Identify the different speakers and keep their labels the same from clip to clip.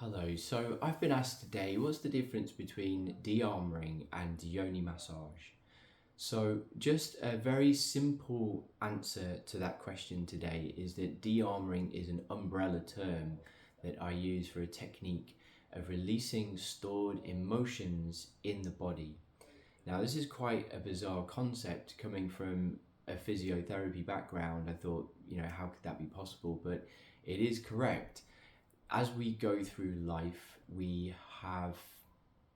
Speaker 1: Hello, so I've been asked today, what's the difference between de-armouring and Yoni massage? So just a very simple answer to that question today is that de-armouring is an umbrella term that I use for a technique of releasing stored emotions in the body. Now this is quite a bizarre concept coming from a physiotherapy background. I thought, how could that be possible? But it is correct. As we go through life, have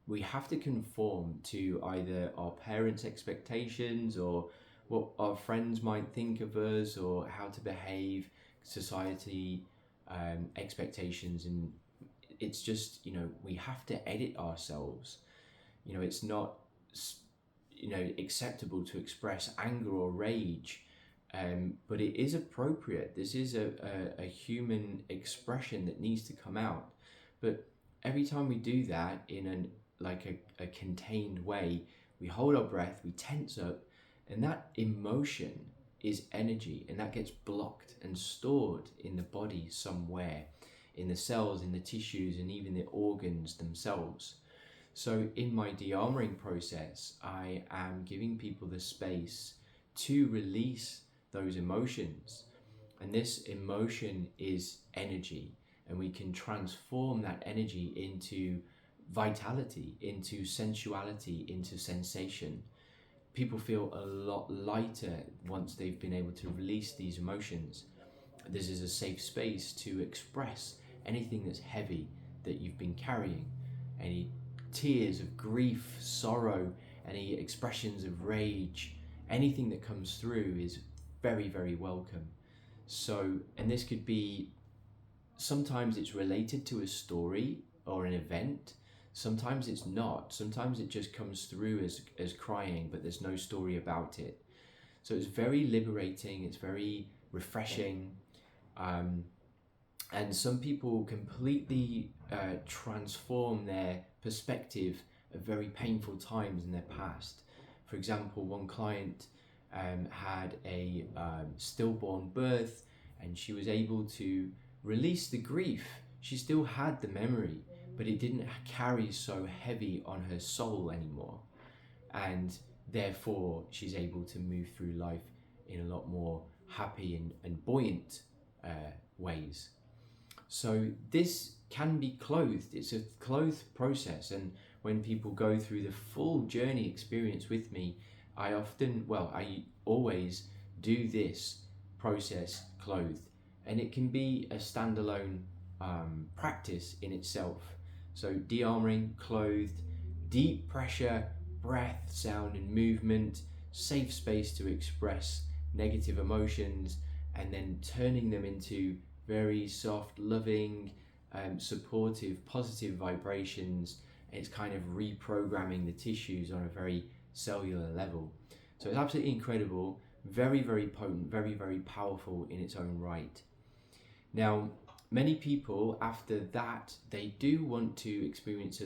Speaker 1: we have to conform to either our parents' expectations or what our friends might think of us or how to behave, society expectations, and it's just we have to edit ourselves. It's not acceptable to express anger or rage, but it is appropriate. This is a human expression that needs to come out. But every time we do that in a contained way, we hold our breath, we tense up, and that emotion is energy, and that gets blocked and stored in the body somewhere, in the cells, in the tissues, and even the organs themselves. So in my de-armoring process, I am giving people the space to release those emotions. And this emotion is energy, and we can transform that energy into vitality, into sensuality, into sensation. People feel a lot lighter once they've been able to release these emotions. This is a safe space to express anything that's heavy that you've been carrying, any tears of grief, sorrow, any expressions of rage, anything that comes through is very, very welcome. So, and this could be, sometimes it's related to a story or an event, sometimes it's not, sometimes it just comes through as crying, but there's no story about it. So it's very liberating, it's very refreshing, and some people completely transform their perspective of very painful times in their past. For example, one client had a stillborn birth, and she was able to release the grief. She still had the memory, but it didn't carry so heavy on her soul anymore, and therefore she's able to move through life in a lot more happy and buoyant ways. So this can be clothed. It's a clothed process, and when people go through the full journey experience with me, I always do this process clothed, and it can be a standalone practice in itself. So de-armoring, clothed, deep pressure, breath, sound and movement, safe space to express negative emotions, and then turning them into very soft, loving, supportive, positive vibrations. It's kind of reprogramming the tissues on a very cellular level. So it's absolutely incredible, very, very potent, very, very powerful in its own right. Now, many people after that, they do want to experience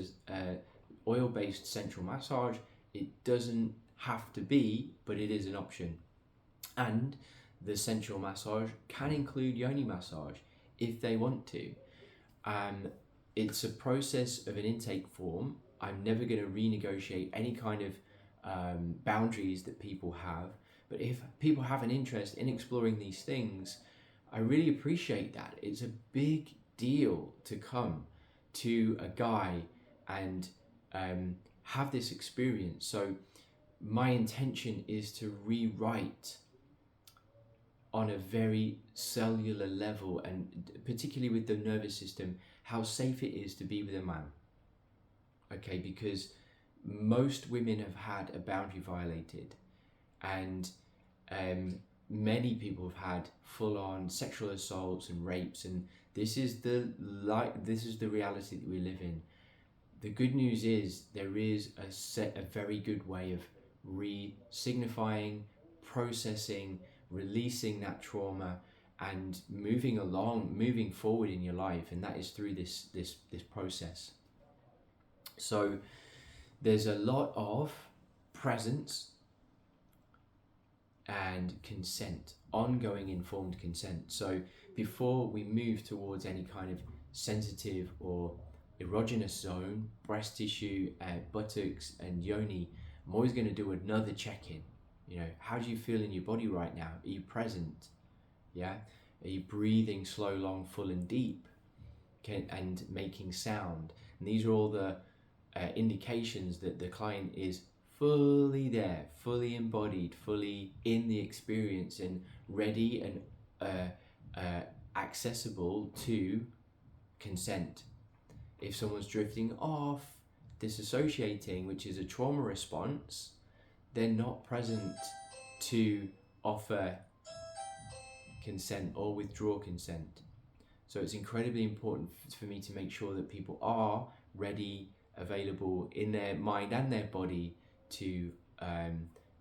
Speaker 1: oil-based central massage. It doesn't have to be, but it is an option. And the central massage can include Yoni massage if they want to. It's a process of an intake form. I'm never going to renegotiate any kind of boundaries that people have, but if people have an interest in exploring these things, I really appreciate that. It's a big deal to come to a guy and have this experience. So my intention is to rewrite on a very cellular level, and particularly with the nervous system, how safe it is to be with a man. Okay, because most women have had a boundary violated, and many people have had full-on sexual assaults and rapes, and this is the reality that we live in. The good news is there is a very good way of re-signifying, processing, releasing that trauma, and moving forward in your life, and that is through this process. So there's a lot of presence and consent, ongoing informed consent. So before we move towards any kind of sensitive or erogenous zone, breast tissue, buttocks, and yoni, I'm always going to do another check-in. You know, how do you feel in your body right now? Are you present? Yeah? Are you breathing slow, long, full, and deep? And making sound? And these are all the indications that the client is fully there, fully embodied, fully in the experience, and ready and accessible to consent. If someone's drifting off, disassociating, which is a trauma response, they're not present to offer consent or withdraw consent. So it's incredibly important for me to make sure that people are ready, available in their mind and their body to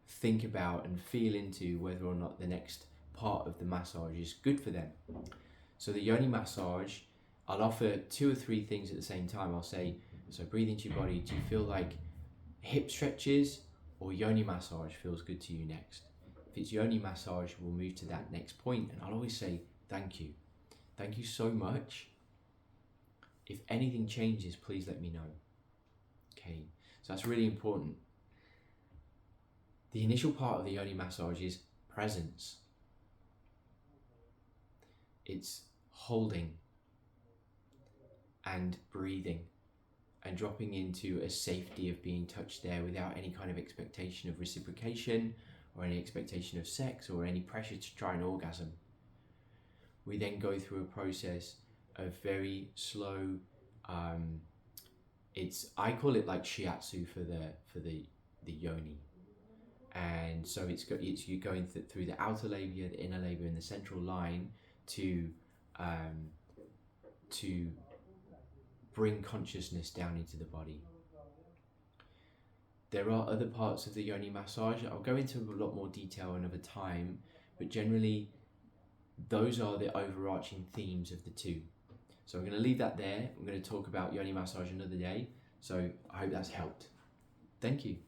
Speaker 1: think about and feel into whether or not the next part of the massage is good for them. So the yoni massage, I'll offer 2 or 3 things at the same time. I'll say, so breathe into your body. Do you feel like hip stretches or yoni massage feels good to you next? If it's yoni massage, we'll move to that next point. And I'll always say, thank you. Thank you so much. If anything changes, please let me know. Okay, so that's really important. The initial part of the yoni massage is presence. It's holding and breathing and dropping into a safety of being touched there without any kind of expectation of reciprocation or any expectation of sex or any pressure to try an orgasm. We then go through a process of very slow, I call it like shiatsu for the yoni. And so you're going through the outer labia, the inner labia, and the central line to bring consciousness down into the body. There are other parts of the yoni massage. I'll go into a lot more detail another time, but generally those are the overarching themes of the 2. So I'm going to leave that there. I'm going to talk about yoni massage another day. So I hope that's helped. Thank you.